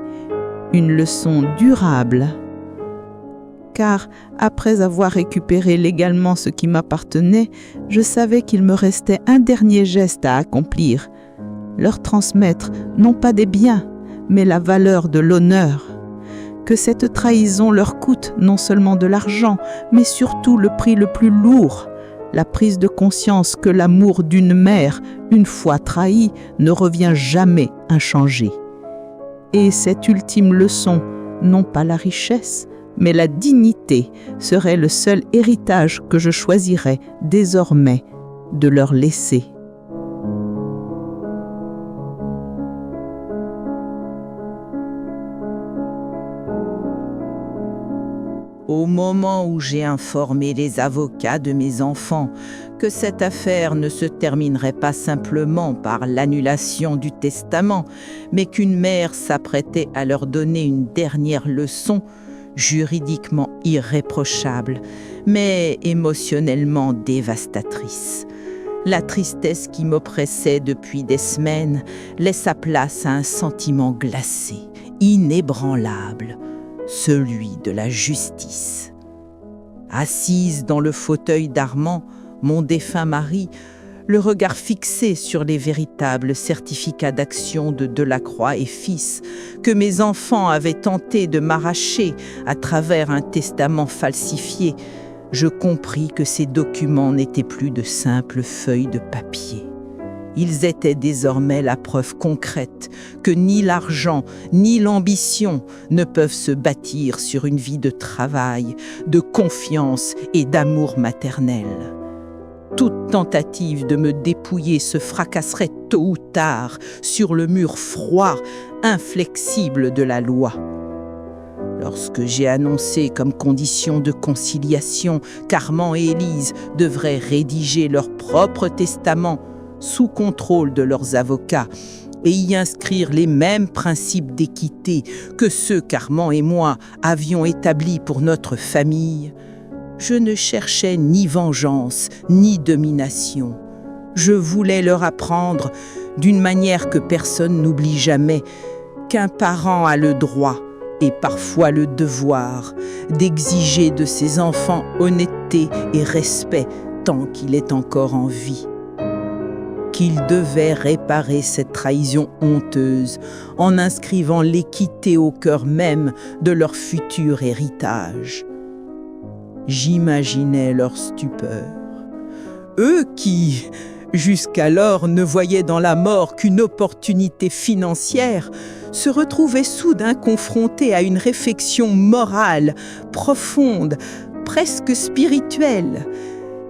une leçon durable. » Car, après avoir récupéré légalement ce qui m'appartenait, je savais qu'il me restait un dernier geste à accomplir, leur transmettre non pas des biens, mais la valeur de l'honneur. Que cette trahison leur coûte non seulement de l'argent, mais surtout le prix le plus lourd, la prise de conscience que l'amour d'une mère, une fois trahi, ne revient jamais inchangé. Et cette ultime leçon, non pas la richesse, mais la dignité serait le seul héritage que je choisirais désormais de leur laisser. Au moment où j'ai informé les avocats de mes enfants que cette affaire ne se terminerait pas simplement par l'annulation du testament, mais qu'une mère s'apprêtait à leur donner une dernière leçon, juridiquement irréprochable, mais émotionnellement dévastatrice. La tristesse qui m'oppressait depuis des semaines laissa place à un sentiment glacé, inébranlable, celui de la justice. Assise dans le fauteuil d'Armand, mon défunt mari, le regard fixé sur les véritables certificats d'action de Delacroix et fils que mes enfants avaient tenté de m'arracher à travers un testament falsifié, je compris que ces documents n'étaient plus de simples feuilles de papier. Ils étaient désormais la preuve concrète que ni l'argent ni l'ambition ne peuvent se bâtir sur une vie de travail, de confiance et d'amour maternel. Toute tentative de me dépouiller se fracasserait tôt ou tard sur le mur froid, inflexible de la loi. Lorsque j'ai annoncé comme condition de conciliation qu'Armand et Élise devraient rédiger leur propre testament sous contrôle de leurs avocats et y inscrire les mêmes principes d'équité que ceux qu'Armand et moi avions établis pour notre famille, je ne cherchais ni vengeance ni domination. Je voulais leur apprendre, d'une manière que personne n'oublie jamais, qu'un parent a le droit et parfois le devoir d'exiger de ses enfants honnêteté et respect tant qu'il est encore en vie. Qu'ils devaient réparer cette trahison honteuse en inscrivant l'équité au cœur même de leur futur héritage. J'imaginais leur stupeur. Eux qui, jusqu'alors, ne voyaient dans la mort qu'une opportunité financière, se retrouvaient soudain confrontés à une réflexion morale, profonde, presque spirituelle.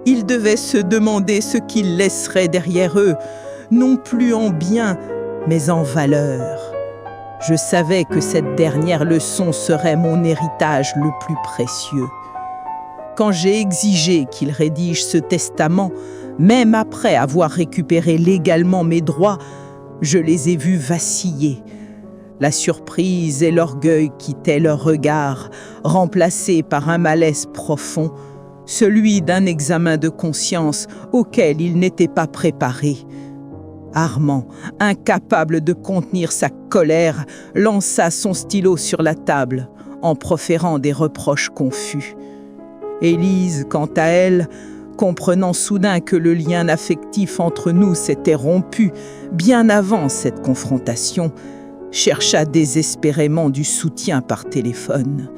Ils devaient se demander ce qu'ils laisseraient derrière eux, non plus en biens, mais en valeur. Je savais que cette dernière leçon serait mon héritage le plus précieux. Quand j'ai exigé qu'ils rédigent ce testament, même après avoir récupéré légalement mes droits, je les ai vus vaciller. La surprise et l'orgueil quittaient leur regard, remplacés par un malaise profond, celui d'un examen de conscience auquel ils n'étaient pas préparés. Armand, incapable de contenir sa colère, lança son stylo sur la table en proférant des reproches confus. Élise, quant à elle, comprenant soudain que le lien affectif entre nous s'était rompu bien avant cette confrontation, chercha désespérément du soutien par téléphone.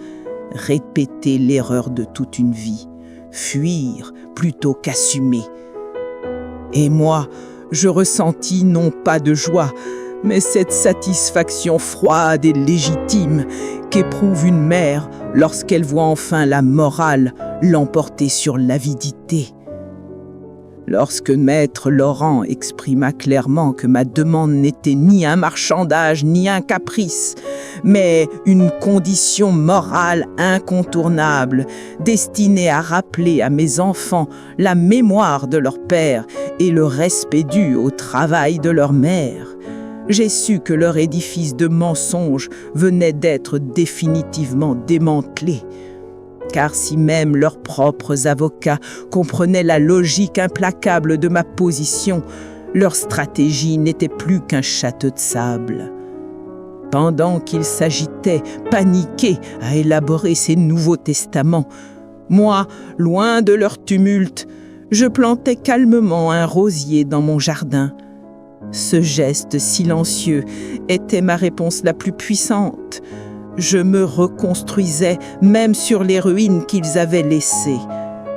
Répéter l'erreur de toute une vie, fuir plutôt qu'assumer. Et moi, je ressentis non pas de joie, mais cette satisfaction froide et légitime qu'éprouve une mère lorsqu'elle voit enfin la morale l'emporter sur l'avidité. Lorsque Maître Laurent exprima clairement que ma demande n'était ni un marchandage ni un caprice, mais une condition morale incontournable, destinée à rappeler à mes enfants la mémoire de leur père et le respect dû au travail de leur mère, j'ai su que leur édifice de mensonges venait d'être définitivement démantelé. Car si même leurs propres avocats comprenaient la logique implacable de ma position, leur stratégie n'était plus qu'un château de sable. Pendant qu'ils s'agitaient, paniqués, à élaborer ces nouveaux testaments, moi, loin de leur tumulte, je plantais calmement un rosier dans mon jardin. Ce geste silencieux était ma réponse la plus puissante. Je me reconstruisais même sur les ruines qu'ils avaient laissées.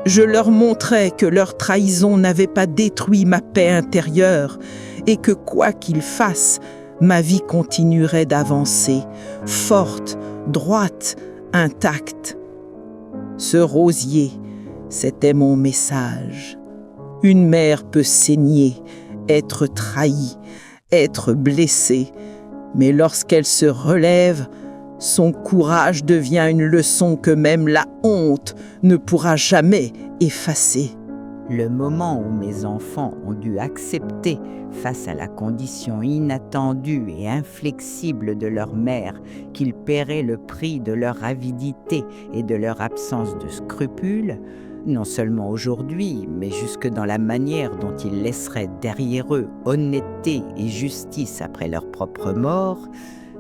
Je leur montrais que leur trahison n'avait pas détruit ma paix intérieure et que quoi qu'ils fassent, ma vie continuerait d'avancer, forte, droite, intacte. Ce rosier, c'était mon message. Une mère peut saigner, être trahie, être blessée, mais lorsqu'elle se relève, son courage devient une leçon que même la honte ne pourra jamais effacer. Le moment où mes enfants ont dû accepter, face à la condition inattendue et inflexible de leur mère, qu'ils paieraient le prix de leur avidité et de leur absence de scrupules, non seulement aujourd'hui, mais jusque dans la manière dont ils laisseraient derrière eux honnêteté et justice après leur propre mort,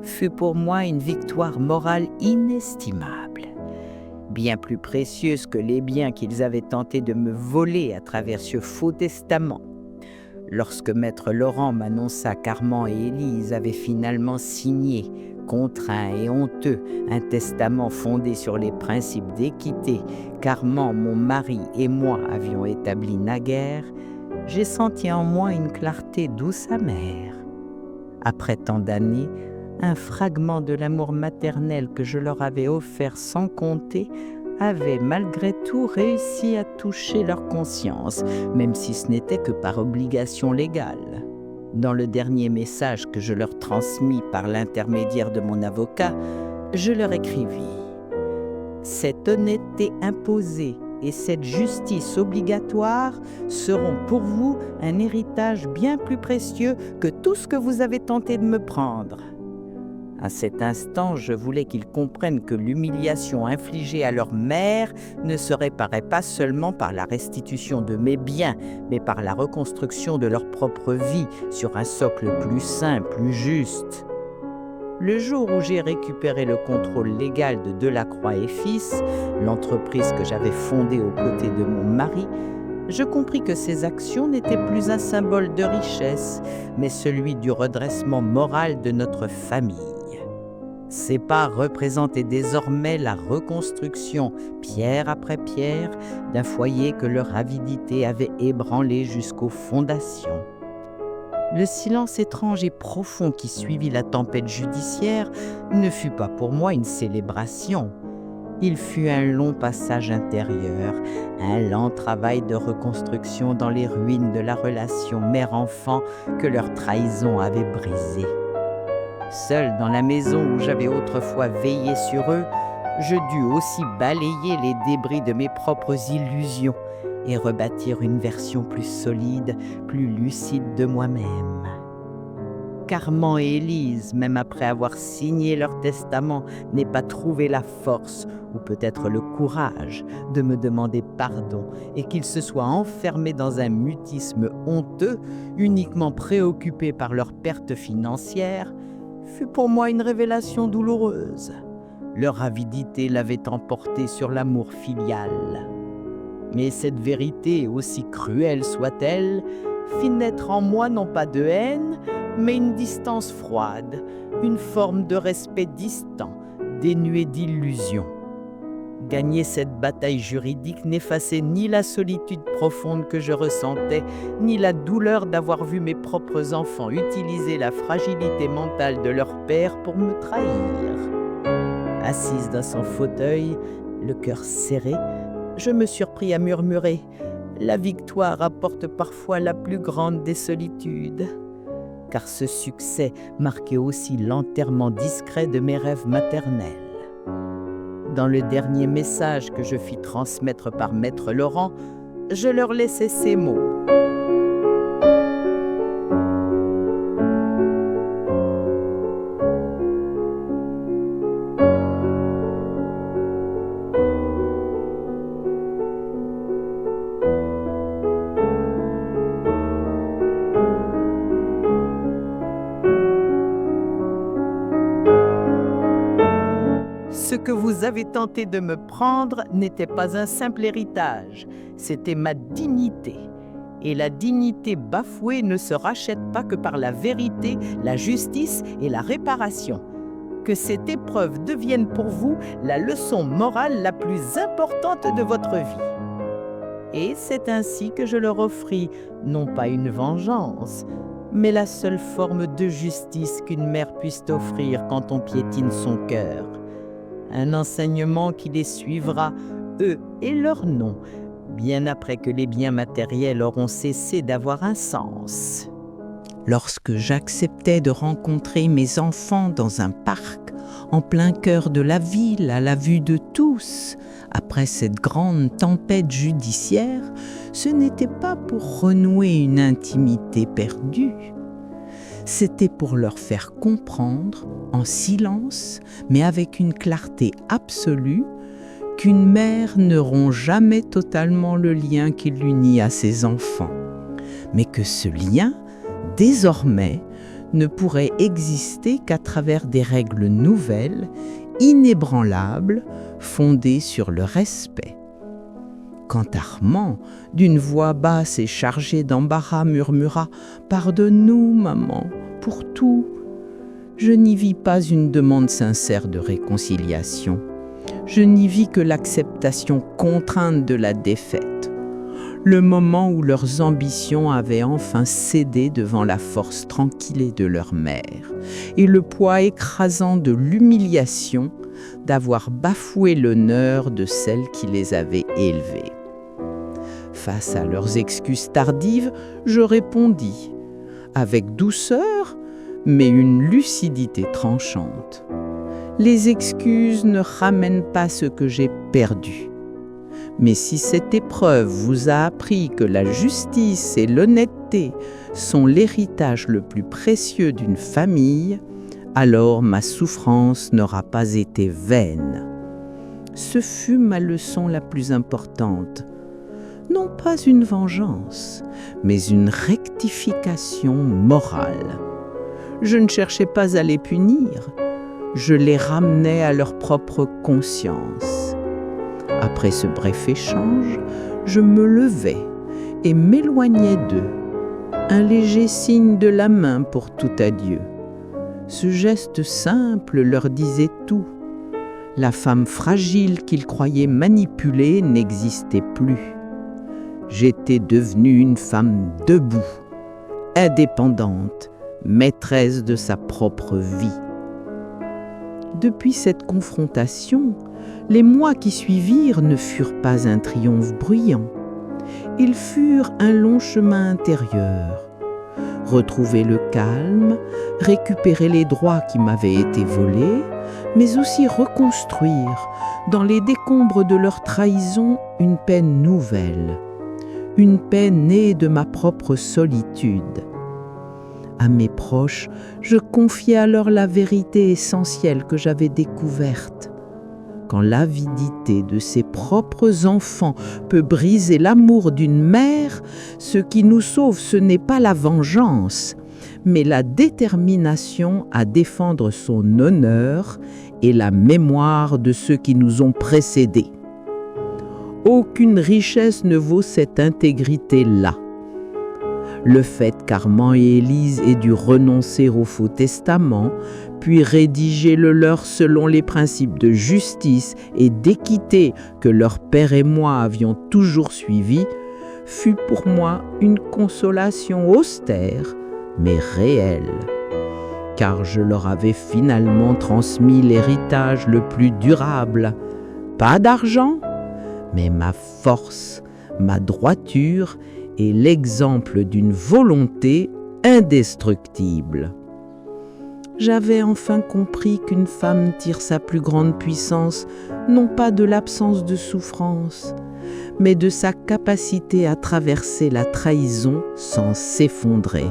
fut pour moi une victoire morale inestimable, bien plus précieuse que les biens qu'ils avaient tenté de me voler à travers ce faux testament. Lorsque maître Laurent m'annonça qu'Armand et Élise avaient finalement signé, contraint et honteux, un testament fondé sur les principes d'équité qu'Armand, mon mari et moi avions établi naguère, j'ai senti en moi une clarté douce amère. Après tant d'années, un fragment de l'amour maternel que je leur avais offert sans compter avait malgré tout réussi à toucher leur conscience, même si ce n'était que par obligation légale. Dans le dernier message que je leur transmis par l'intermédiaire de mon avocat, je leur écrivis « Cette honnêteté imposée et cette justice obligatoire seront pour vous un héritage bien plus précieux que tout ce que vous avez tenté de me prendre. » À cet instant, je voulais qu'ils comprennent que l'humiliation infligée à leur mère ne se réparait pas seulement par la restitution de mes biens, mais par la reconstruction de leur propre vie sur un socle plus sain, plus juste. Le jour où j'ai récupéré le contrôle légal de Delacroix et Fils, l'entreprise que j'avais fondée aux côtés de mon mari, je compris que ces actions n'étaient plus un symbole de richesse, mais celui du redressement moral de notre famille. Ces pas représentaient désormais la reconstruction, pierre après pierre, d'un foyer que leur avidité avait ébranlé jusqu'aux fondations. Le silence étrange et profond qui suivit la tempête judiciaire ne fut pas pour moi une célébration. Il fut un long passage intérieur, un lent travail de reconstruction dans les ruines de la relation mère-enfant que leur trahison avait brisée. Seul dans la maison où j'avais autrefois veillé sur eux, je dus aussi balayer les débris de mes propres illusions et rebâtir une version plus solide, plus lucide de moi-même. qu'Armand et Élise, même après avoir signé leur testament, n'aient pas trouvé la force, ou peut-être le courage, de me demander pardon, et qu'ils se soient enfermés dans un mutisme honteux, uniquement préoccupés par leur perte financière, fut pour moi une révélation douloureuse. Leur avidité l'avait emporté sur l'amour filial. Mais cette vérité, aussi cruelle soit-elle, fit naître en moi non pas de haine, mais une distance froide, une forme de respect distant, dénué d'illusions. Gagner cette bataille juridique n'effaçait ni la solitude profonde que je ressentais, ni la douleur d'avoir vu mes propres enfants utiliser la fragilité mentale de leur père pour me trahir. Assise dans son fauteuil, le cœur serré, je me surpris à murmurer « La victoire apporte parfois la plus grande des solitudes ». Car ce succès marquait aussi l'enterrement discret de mes rêves maternels. Dans le dernier message que je fis transmettre par Maître Laurent, je leur laissai ces mots. Ce que vous avez tenté de me prendre n'était pas un simple héritage, c'était ma dignité. Et la dignité bafouée ne se rachète pas que par la vérité, la justice et la réparation. Que cette épreuve devienne pour vous la leçon morale la plus importante de votre vie. Et c'est ainsi que je leur offris, non pas une vengeance, mais la seule forme de justice qu'une mère puisse offrir quand on piétine son cœur. Un enseignement qui les suivra, eux et leurs noms, bien après que les biens matériels auront cessé d'avoir un sens. Lorsque j'acceptais de rencontrer mes enfants dans un parc en plein cœur de la ville, à la vue de tous, après cette grande tempête judiciaire, ce n'était pas pour renouer une intimité perdue. C'était pour leur faire comprendre, en silence, mais avec une clarté absolue, qu'une mère ne rompt jamais totalement le lien qui l'unit à ses enfants, mais que ce lien, désormais, ne pourrait exister qu'à travers des règles nouvelles, inébranlables, fondées sur le respect. Quand Armand, d'une voix basse et chargée d'embarras, murmura « Pardonne-nous, maman, pour tout », je n'y vis pas une demande sincère de réconciliation. Je n'y vis que l'acceptation contrainte de la défaite. Le moment où leurs ambitions avaient enfin cédé devant la force tranquille de leur mère et le poids écrasant de l'humiliation d'avoir bafoué l'honneur de celle qui les avait élevés. Face à leurs excuses tardives, je répondis, avec douceur, mais une lucidité tranchante. Les excuses ne ramènent pas ce que j'ai perdu. Mais si cette épreuve vous a appris que la justice et l'honnêteté sont l'héritage le plus précieux d'une famille, alors ma souffrance n'aura pas été vaine. Ce fut ma leçon la plus importante. Non pas une vengeance, mais une rectification morale. Je ne cherchais pas à les punir, je les ramenais à leur propre conscience. Après ce bref échange, je me levai et m'éloignai d'eux, un léger signe de la main pour tout adieu. Ce geste simple leur disait tout. La femme fragile qu'ils croyaient manipuler n'existait plus. J'étais devenue une femme debout, indépendante, maîtresse de sa propre vie. Depuis cette confrontation, les mois qui suivirent ne furent pas un triomphe bruyant. Ils furent un long chemin intérieur. Retrouver le calme, récupérer les droits qui m'avaient été volés, mais aussi reconstruire, dans les décombres de leur trahison, une paix nouvelle. Une paix née de ma propre solitude. À mes proches, je confiai alors la vérité essentielle que j'avais découverte. Quand l'avidité de ses propres enfants peut briser l'amour d'une mère, ce qui nous sauve, ce n'est pas la vengeance, mais la détermination à défendre son honneur et la mémoire de ceux qui nous ont précédés. Aucune richesse ne vaut cette intégrité-là. Le fait qu'Armand et Élise aient dû renoncer au Faux Testament, puis rédiger le leur selon les principes de justice et d'équité que leur père et moi avions toujours suivis, fut pour moi une consolation austère, mais réelle. Car je leur avais finalement transmis l'héritage le plus durable. Pas d'argent, mais ma force, ma droiture et l'exemple d'une volonté indestructible. J'avais enfin compris qu'une femme tire sa plus grande puissance non pas de l'absence de souffrance, mais de sa capacité à traverser la trahison sans s'effondrer,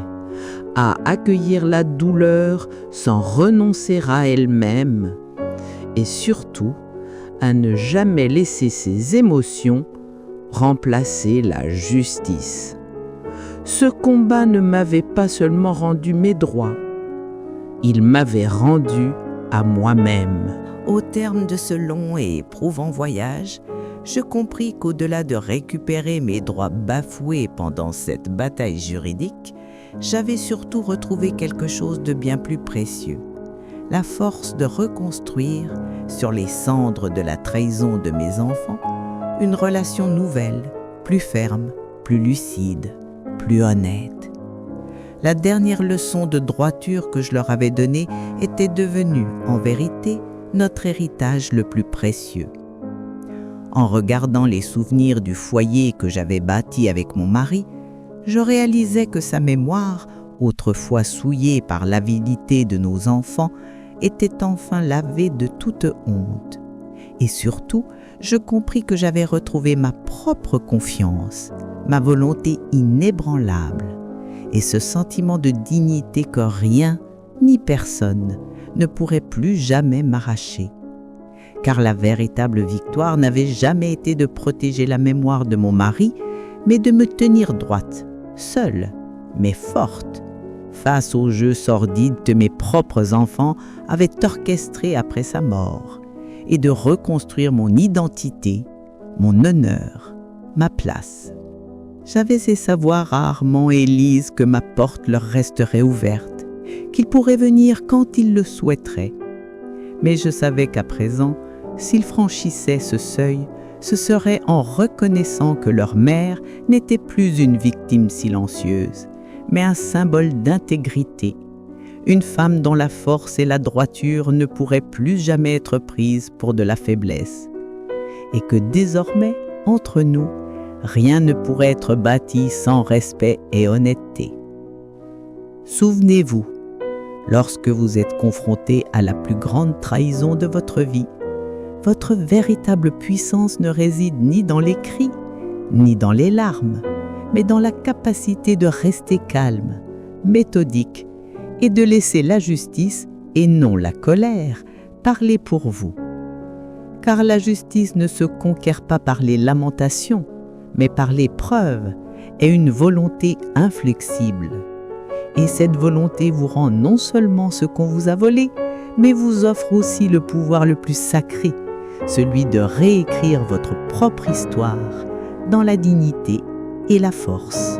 à accueillir la douleur sans renoncer à elle-même, et surtout à ne jamais laisser ses émotions remplacer la justice. Ce combat ne m'avait pas seulement rendu mes droits, il m'avait rendu à moi-même. Au terme de ce long et éprouvant voyage, je compris qu'au-delà de récupérer mes droits bafoués pendant cette bataille juridique, j'avais surtout retrouvé quelque chose de bien plus précieux. La force de reconstruire, sur les cendres de la trahison de mes enfants, une relation nouvelle, plus ferme, plus lucide, plus honnête. La dernière leçon de droiture que je leur avais donnée était devenue, en vérité, notre héritage le plus précieux. En regardant les souvenirs du foyer que j'avais bâti avec mon mari, je réalisais que sa mémoire, autrefois souillée par l'avidité de nos enfants, était enfin lavé de toute honte. Et surtout, je compris que j'avais retrouvé ma propre confiance, ma volonté inébranlable, et ce sentiment de dignité que rien, ni personne, ne pourrait plus jamais m'arracher. Car la véritable victoire n'avait jamais été de protéger la mémoire de mon mari, mais de me tenir droite, seule, mais forte, face aux jeux sordides que mes propres enfants avaient orchestrés après sa mort, et de reconstruire mon identité, mon honneur, ma place. J'avais fait savoir à Armand et Lise que ma porte leur resterait ouverte, qu'ils pourraient venir quand ils le souhaiteraient. Mais je savais qu'à présent, s'ils franchissaient ce seuil, ce serait en reconnaissant que leur mère n'était plus une victime silencieuse, mais un symbole d'intégrité, une femme dont la force et la droiture ne pourraient plus jamais être prises pour de la faiblesse, et que désormais, entre nous, rien ne pourrait être bâti sans respect et honnêteté. Souvenez-vous, lorsque vous êtes confronté à la plus grande trahison de votre vie, votre véritable puissance ne réside ni dans les cris, ni dans les larmes, mais dans la capacité de rester calme, méthodique, et de laisser la justice, et non la colère, parler pour vous. Car la justice ne se conquiert pas par les lamentations, mais par les preuves, et une volonté inflexible. Et cette volonté vous rend non seulement ce qu'on vous a volé, mais vous offre aussi le pouvoir le plus sacré, celui de réécrire votre propre histoire dans la dignité et la force.